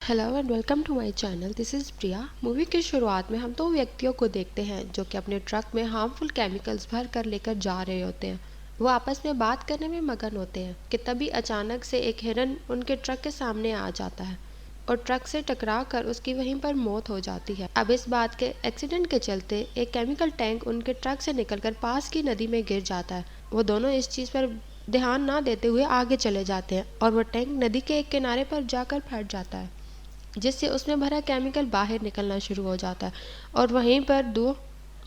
Hello and welcome to my channel. This is Priya. Movie की शुरुआत में हम दो व्यक्तियों को देखते हैं जो कि अपने ट्रक में हार्मफुल केमिकल्स भर कर लेकर जा रहे होते हैं। वो आपस में बात करने में मगन होते हैं कि तभी अचानक से एक हिरन उनके ट्रक के सामने आ जाता है और ट्रक से टकरा कर उसकी वहीं पर मौत हो जाती है। अब इस बात के एक्सीडेंट के चलते एक केमिकल टैंक उनके ट्रक से निकलकर पास की नदी में गिर जाता है। वो दोनों इस चीज़ पर ध्यान ना देते हुए आगे चले जाते हैं और वो टैंक नदी के एक किनारे पर जाकर फट जाता है, जिससे उसमें भरा केमिकल बाहर निकलना शुरू हो जाता है और वहीं पर दो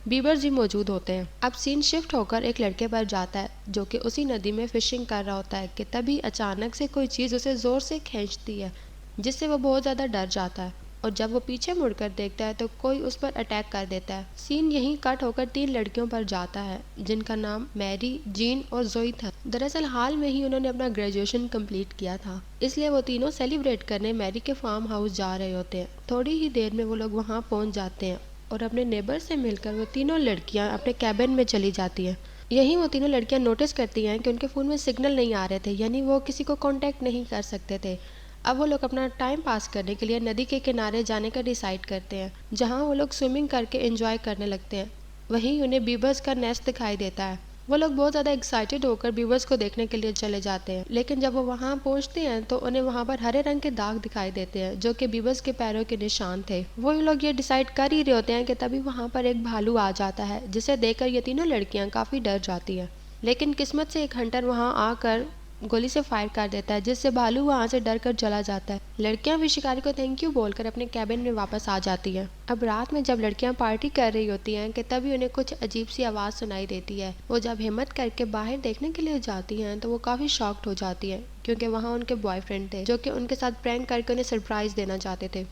बीबर्स भी मौजूद होते हैं। अब सीन शिफ्ट होकर एक लड़के पर जाता है जो कि उसी नदी में फिशिंग कर रहा होता है कि तभी अचानक से कोई चीज़ उसे ज़ोर से खींचती है, जिससे वो बहुत ज़्यादा डर जाता है और जब वो पीछे मुड़कर देखता है तो कोई उस पर अटैक कर देता है। सीन यहीं कट होकर तीन लड़कियों पर जाता है जिनका नाम मैरी, जीन और जोई था। दरअसल हाल में ही उन्होंने अपना ग्रेजुएशन कंप्लीट किया था, इसलिए वो तीनों सेलिब्रेट करने मैरी के फार्म हाउस जा रहे होते हैं। थोड़ी ही देर में वो लोग वहाँ पहुँच जाते हैं और अपने नेबर से मिलकर वो तीनों लड़कियाँ अपने कैबिन में चली जाती हैं। यहीं वो तीनों लड़कियां नोटिस करती हैं कि उनके फ़ोन में सिग्नल नहीं आ रहे थे, यानी वो किसी को कांटेक्ट नहीं कर सकते थे। अब वो लोग अपना टाइम पास करने के लिए नदी के किनारे जाने का डिसाइड करते हैं, जहां वो लोग स्विमिंग करके एंजॉय करने लगते हैं। वहीं उन्हें बीबर्स का नेस्ट दिखाई देता है। वो लोग बहुत ज़्यादा एक्साइटेड होकर बीबर्स को देखने के लिए चले जाते हैं, लेकिन जब वो वहाँ पहुँचते हैं तो उन्हें वहाँ पर हरे रंग के दाग दिखाई देते हैं जो कि बीबर्स के पैरों के निशान थे। वो लोग ये डिसाइड कर ही रहे होते हैं कि तभी वहाँ पर एक भालू आ जाता है, जिसे देखकर ये तीनों लड़कियाँ काफ़ी डर जाती हैं। लेकिन किस्मत से एक हंटर वहाँ आकर गोली से फायर कर देता है, जिससे भालू वहाँ से डर कर चला जाता है। लड़कियां भी शिकारी को थैंक यू बोलकर अपने कैबिन में वापस आ जाती हैं। अब रात में जब लड़कियां पार्टी कर रही होती हैं कि तभी उन्हें कुछ अजीब सी आवाज़ सुनाई देती है। वो जब हिम्मत करके बाहर देखने के लिए जाती हैं तो वो काफ़ी शॉक्ड हो जाती हैं, क्योंकि वहाँ उनके बॉयफ्रेंड थे जो कि उनके साथ प्रैंक करके उन्हें सरप्राइज देना चाहते थे।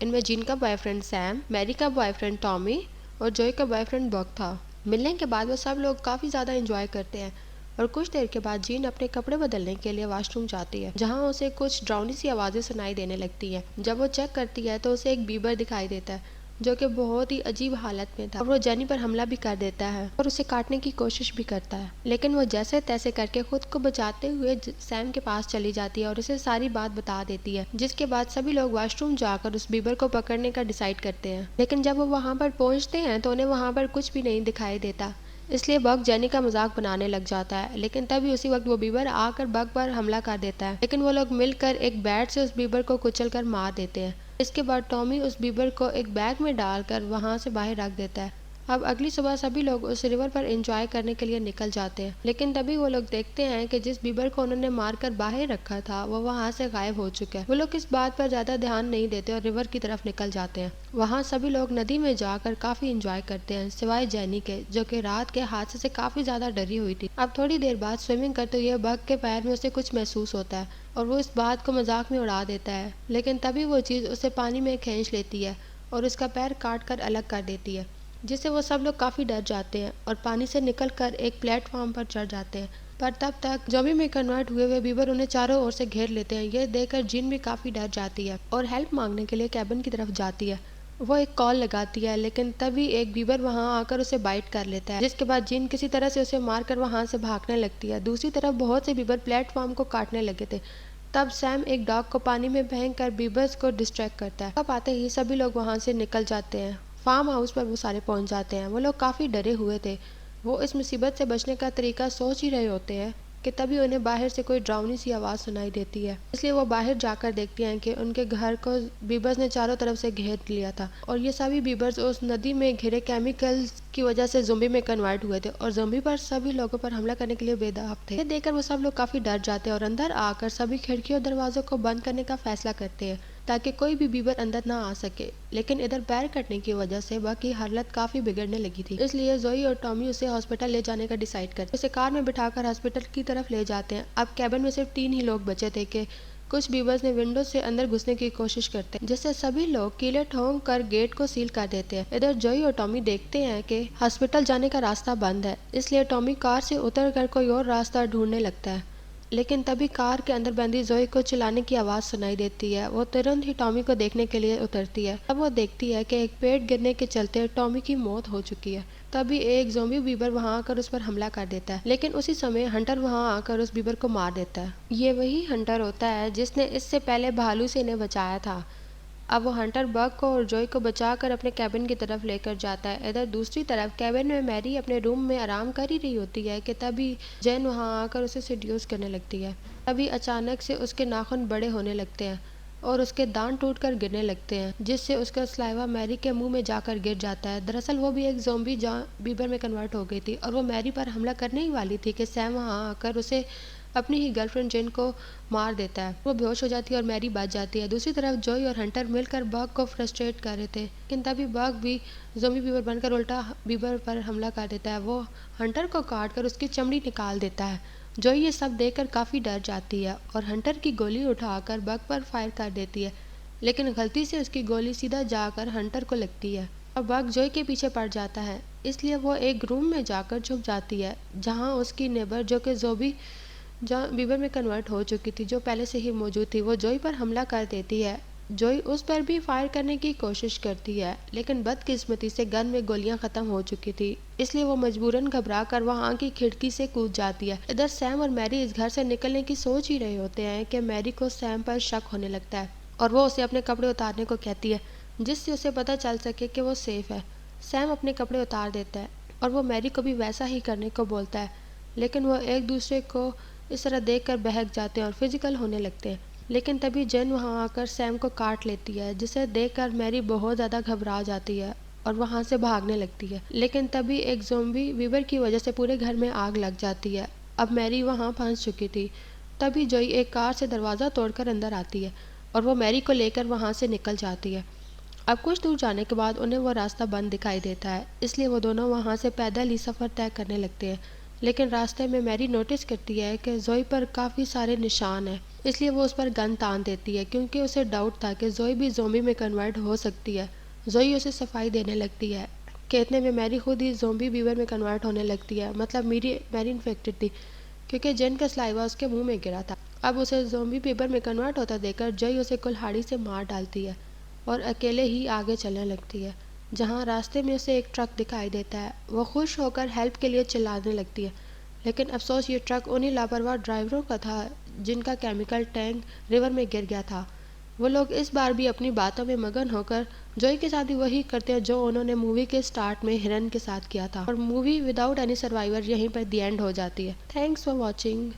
इनमें जिन का बॉयफ्रेंड सैम, मैरी का बॉयफ्रेंड टॉमी और जॉय का बॉयफ्रेंड बक था। मिलने के बाद वो सब लोग काफ़ी ज़्यादा इंजॉय करते हैं और कुछ देर के बाद जीन अपने कपड़े बदलने के लिए वॉशरूम जाती है, जहां उसे कुछ ड्राउनी सी आवाज़ें सुनाई देने लगती हैं। जब वो चेक करती है तो उसे एक बीबर दिखाई देता है जो कि बहुत ही अजीब हालत में था और वो जेनी पर हमला भी कर देता है और उसे काटने की कोशिश भी करता है, लेकिन वो जैसे तैसे करके खुद को बचाते हुए सैम के पास चली जाती है और उसे सारी बात बता देती है, जिसके बाद सभी लोग वॉशरूम जाकर उस बीबर को पकड़ने का डिसाइड करते हैं। लेकिन जब वो वहाँ पर पहुँचते हैं तो उन्हें वहाँ पर कुछ भी नहीं दिखाई देता, इसलिए बग जेनी का मजाक बनाने लग जाता है। लेकिन तभी उसी वक्त वो बीबर आकर बग पर हमला कर देता है, लेकिन वो लोग मिलकर एक बैट से उस बीबर को कुचलकर मार देते हैं। इसके बाद टॉमी उस बीबर को एक बैग में डालकर वहां से बाहर रख देता है। अब अगली सुबह सभी लोग उस रिवर पर एंजॉय करने के लिए निकल जाते हैं, लेकिन तभी वो लोग देखते हैं कि जिस बीबर को उन्होंने मारकर बाहर रखा था वो वहां से गायब हो चुका है। वो लोग इस बात पर ज्यादा ध्यान नहीं देते और रिवर की तरफ निकल जाते हैं। वहाँ सभी लोग नदी में जाकर काफी एंजॉय करते हैं, सिवाय जेनी के जो कि रात के हादसे से काफी ज्यादा डरी हुई थी। अब थोड़ी देर बाद स्विमिंग करते हुए बग के पैर में उसे कुछ महसूस होता है और वो इस बात को मजाक में उड़ा देता है, लेकिन तभी वो चीज़ उसे पानी में खींच लेती है और उसका पैर काट कर अलग कर देती है, जिससे वो सब लोग काफ़ी डर जाते हैं और पानी से निकलकर एक प्लेटफॉर्म पर चढ़ जाते हैं। पर तब तक ज़ॉम्बी में कन्वर्ट हुए हुए बीबर उन्हें चारों ओर से घेर लेते हैं। ये देखकर जिन भी काफ़ी डर जाती है और हेल्प मांगने के लिए कैबिन की तरफ जाती है। वो एक कॉल लगाती है, लेकिन तभी एक बीबर वहां आकर उसे बाइट कर लेता है, जिसके बाद जिन किसी तरह से उसे मारकर वहां से भागने लगती है। दूसरी तरफ बहुत से बीबर प्लेटफॉर्म को काटने लगे थे। तब सैम एक डॉग को पानी में फेंक कर बीबर्स को डिस्ट्रैक्ट करता है। अब आते ही सभी लोग वहां से निकल जाते हैं। फार्म हाउस पर वो सारे पहुंच जाते हैं। वो लोग काफ़ी डरे हुए थे। वो इस मुसीबत से बचने का तरीका सोच ही रहे होते हैं कि तभी उन्हें बाहर से कोई डरावनी सी आवाज़ सुनाई देती है, इसलिए वो बाहर जाकर देखती हैं कि उनके घर को बीबर्स ने चारों तरफ से घेर लिया था और ये सभी बीबर्स उस नदी में घिरे केमिकल्स की वजह से ज़ॉम्बी में कन्वर्ट हुए थे और ज़ॉम्बी पर सभी लोगों पर हमला करने के लिए बेदाग थे। ये देखकर वो सब लोग काफ़ी डर जाते हैं और अंदर आकर सभी खिड़की और दरवाजों को बंद करने का फैसला करते हैं ताकि कोई भी बीबर अंदर ना आ सके। लेकिन इधर पैर कटने की वजह से बग की हालत काफी बिगड़ने लगी थी, इसलिए जोई और टॉमी उसे हॉस्पिटल ले जाने का डिसाइड करते, उसे कार में बिठाकर हॉस्पिटल की तरफ ले जाते हैं। अब कैबिन में सिर्फ 3 ही लोग बचे थे कि कुछ बीबर्स ने विंडो से अंदर घुसने की कोशिश करते हैं, जिससे सभी लोग कीले ठोंक कर गेट को सील कर देते हैं। इधर जोई और टॉमी देखते हैं कि हॉस्पिटल जाने का रास्ता बंद है, इसलिए टॉमी कार से उतर कर कोई और रास्ता ढूंढने लगता है। लेकिन तभी कार के अंदर बंदी जोई को चिल्लाने की आवाज़ सुनाई देती है। वो तुरंत ही टॉमी को देखने के लिए उतरती है। अब वो देखती है कि एक पेड़ गिरने के चलते टॉमी की मौत हो चुकी है। तभी एक ज़ॉम्बी बीबर वहां आकर उस पर हमला कर देता है, लेकिन उसी समय हंटर वहां आकर उस बीबर को मार देता है। ये वही हंटर होता है जिसने इससे पहले भालू से इन्हें बचाया था। अब वो हंटर बग को और जॉय को बचाकर अपने कैबिन की तरफ लेकर जाता है। इधर दूसरी तरफ कैबिन में मैरी अपने रूम में आराम कर ही रही होती है कि तभी जेन वहाँ आकर उसे सेड्यूस करने लगती है। तभी अचानक से उसके नाखून बड़े होने लगते हैं और उसके दांत टूटकर गिरने लगते हैं, जिससे उसका स्लाइवा मैरी के मुंह में जाकर गिर जाता है। दरअसल वो भी एक ज़ॉम्बी बीबर में कन्वर्ट हो गई थी और वो मैरी पर हमला करने ही वाली थी कि सैम वहाँ आकर उसे अपनी ही गर्लफ्रेंड जेन को मार देता है। वो बेहोश हो जाती है और मैरी बच जाती है। दूसरी तरफ जॉय और हंटर मिलकर बग को फ्रस्ट्रेट कर रहे थे, लेकिन तभी बग भी ज़ॉम्बी बीबर बनकर उल्टा बीबर पर हमला कर देता है। वो हंटर को काट कर उसकी चमड़ी निकाल देता है। जॉय ये सब देखकर काफ़ी डर जाती है और हंटर की गोली उठाकर बग पर फायर कर देती है, लेकिन गलती से उसकी गोली सीधा जाकर हंटर को लगती है और बग जॉय के पीछे पड़ जाता है। इसलिए वो एक रूम में जाकर छुप जाती है, जहाँ उसकी नेबर जो कि ज़ॉम्बी बीबर में कन्वर्ट हो चुकी थी, जो पहले से ही मौजूद थी, वो जॉय पर हमला कर देती है। जॉय उस पर भी फायर करने की कोशिश करती है, लेकिन बदकिस्मती से गन में गोलियां खत्म हो चुकी थी, इसलिए वो मजबूरन घबरा कर वहां की खिड़की से कूद जाती है। इधर सैम और मैरी इस घर से निकलने की सोच ही रहे होते हैं कि मैरी को सैम पर शक होने लगता है और वो उसे अपने कपड़े उतारने को कहती है, जिससे उसे पता चल सके कि वो सेफ है। सैम अपने कपड़े उतार देता है और वो मैरी को भी वैसा ही करने को बोलता है, लेकिन वो एक दूसरे को इस तरह देखकर बहक जाते हैं और फिजिकल होने लगते हैं। लेकिन तभी जेन वहां आकर सैम को काट लेती है, जिसे देखकर मैरी बहुत ज़्यादा घबरा जाती है और वहां से भागने लगती है। लेकिन तभी एक ज़ॉम्बी वीवर की वजह से पूरे घर में आग लग जाती है। अब मैरी वहां फंस चुकी थी। तभी जॉय एक कार से दरवाज़ा तोड़कर अंदर आती है और वो मैरी को लेकर वहां से निकल जाती है। अब कुछ दूर जाने के बाद उन्हें वो रास्ता बंद दिखाई देता है, इसलिए वो दोनों वहां से पैदल ही सफ़र तय करने लगते हैं। लेकिन रास्ते में मैरी नोटिस करती है कि जोई पर काफ़ी सारे निशान हैं, इसलिए वो उस पर गन तान देती है, क्योंकि उसे डाउट था कि जोई भी ज़ोंबी में कन्वर्ट हो सकती है। जोई उसे सफाई देने लगती है कि इतने में मैरी खुद ही ज़ोंबी बीवर में कन्वर्ट होने लगती है। मतलब मैरी इन्फेक्टेड थी, क्योंकि जेन का स्लाइवा उसके मुंह में गिरा था। अब उसे ज़ोंबी बीवर में कन्वर्ट होता देखकर जोई उसे कुल्हाड़ी से मार डालती है और अकेले ही आगे चलने लगती है। जहाँ रास्ते में उसे एक ट्रक दिखाई देता है, वो खुश होकर हेल्प के लिए चिल्लाने लगती है, लेकिन अफसोस ये ट्रक उन्हीं लापरवाह ड्राइवरों का था जिनका केमिकल टैंक रिवर में गिर गया था। वो लोग इस बार भी अपनी बातों में मगन होकर जॉय के साथ ही वही करते हैं जो उन्होंने मूवी के स्टार्ट में हिरन के साथ किया था, और मूवी विदाउट एनी सर्वाइवर यहीं पर दी एंड हो जाती है। Thanks for watching.